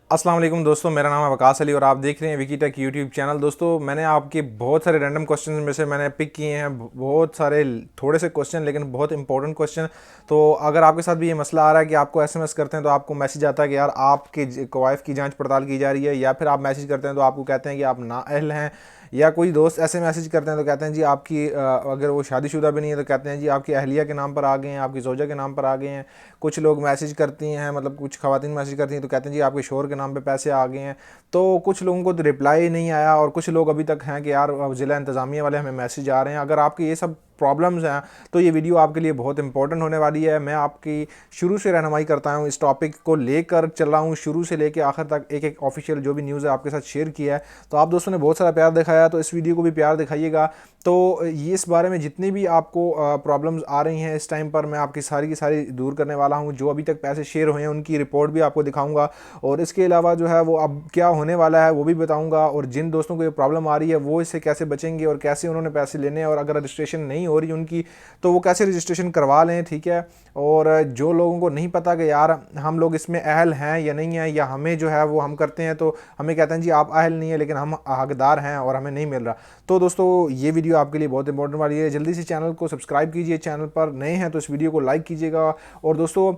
अस्सलाम वालेकुम दोस्तों, मेरा नाम है वकास अली और आप देख रहे हैं विकी टेक यूट्यूब चैनल। दोस्तों, मैंने आपके बहुत सारे रैंडम क्वेश्चन में से मैंने पिक किए हैं, बहुत सारे थोड़े से क्वेश्चन लेकिन बहुत इंपॉर्टेंट क्वेश्चन। तो अगर आपके साथ भी ये मसला आ रहा है कि आपको एसएमएस करते हैं तो आपको मैसेज आता है कि यार आपके वाइफ की जांच पड़ताल की जा रही है, या फिर आप मैसेज करते हैं तो आपको कहते हैं कि आप नाअहल हैं, या कोई दोस्त ऐसे मैसेज करते हैं तो कहते हैं जी आपकी अगर वो शादीशुदा भी नहीं है तो कहते हैं जी आपकी अहलिया के नाम पर आ गए हैं, आपकी जोजा के नाम पर आ गए हैं। कुछ लोग मैसेज करती हैं, मतलब कुछ खवातीन मैसेज करती हैं तो कहते हैं जी आपके शोहर के नाम पे पैसे आ गए हैं। तो कुछ लोगों को तो रिप्लाई नहीं आया और कुछ लोग अभी तक हैं कि यार ज़िला इंतज़ामिया वाले हमें मैसेज आ रहे हैं। अगर आपके ये सब प्रॉब्लम्स हैं तो ये वीडियो आपके लिए बहुत इंपॉर्टेंट होने वाली है। मैं आपकी शुरू से रहनुमाई करता हूँ, इस टॉपिक को लेकर चल रहा हूँ शुरू से लेकर आखिर तक, एक एक ऑफिशियल जो भी न्यूज़ है आपके साथ शेयर किया है। तो आप दोस्तों ने बहुत सारा प्यार दिखाया, तो इस वीडियो को भी प्यार दिखाइएगा। तो ये इस बारे में जितनी भी आपको प्रॉब्लम्स आ रही हैं इस टाइम पर, मैं आपकी सारी की सारी दूर करने वाला हूँ। जो अभी तक पैसे शेयर हुए हैं उनकी रिपोर्ट भी आपको दिखाऊंगा, और इसके अलावा जो है वो अब क्या होने वाला है वो भी बताऊंगा। और जिन दोस्तों को ये प्रॉब्लम आ रही है वो इससे कैसे बचेंगे और कैसे उन्होंने पैसे लेने हैं, और अगर रजिस्ट्रेशन नहीं हो रही उनकी तो वो कैसे रजिस्ट्रेशन करवा लें, ठीक है। और जो लोगों को नहीं पता कि यार हम लोग इसमें अहल हैं या नहीं है, या हमें जो है वो हम करते हैं तो हमें कहते हैं जी आप अहल नहीं है लेकिन हम हकदार हैं और हमें नहीं मिल रहा। तो दोस्तों ये वीडियो आपके लिए बहुत इंपॉर्टेंट वाली है। जल्दी से चैनल को सब्सक्राइब कीजिए, चैनल पर नए हैं तो इस वीडियो को लाइक कीजिएगा। और दोस्तों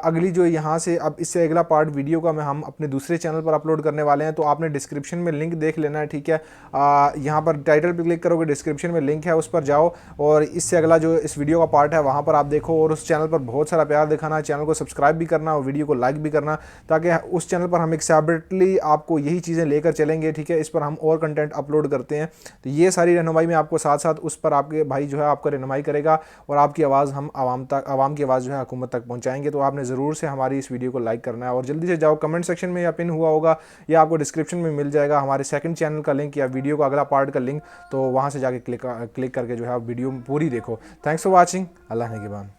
अगली जो यहाँ से अब इससे अगला पार्ट वीडियो का हम अपने दूसरे चैनल पर अपलोड करने वाले हैं, तो आपने डिस्क्रिप्शन में लिंक देख लेना है, ठीक है। यहाँ पर टाइटल पर क्लिक करोगे, डिस्क्रिप्शन में लिंक है उस पर जाओ, और इससे अगला जो इस वीडियो का पार्ट है वहाँ पर आप देखो। और उस चैनल पर बहुत सारा प्यार दिखाना, चैनल को सब्सक्राइब भी करना और वीडियो को लाइक भी करना, ताकि उस चैनल पर हम एक सेपरेटली आपको यही चीज़ें लेकर चलेंगे, ठीक है। इस पर हम और कंटेंट अपलोड करते हैं। तो ये सारी रहनुमाई में आपको साथ साथ उस पर आपके भाई जो है आपका रहनुमाई करेगा, और आपकी आवाज़ हम आवाम की आवाज़ जो है हुकूमत तक पहुँचाएंगे। तो आपने ज़रूर से हमारी इस वीडियो को लाइक करना है, और जल्दी से जाओ कमेंट सेक्शन में या पिन हुआ होगा या आपको डिस्क्रिप्शन में मिल जाएगा हमारे सेकंड चैनल का लिंक या वीडियो का अगला पार्ट का लिंक। तो वहाँ से जाके क्लिक करके जो है वीडियो पूरी देखो। Thanks for watching. अल्लाह ने के बाद।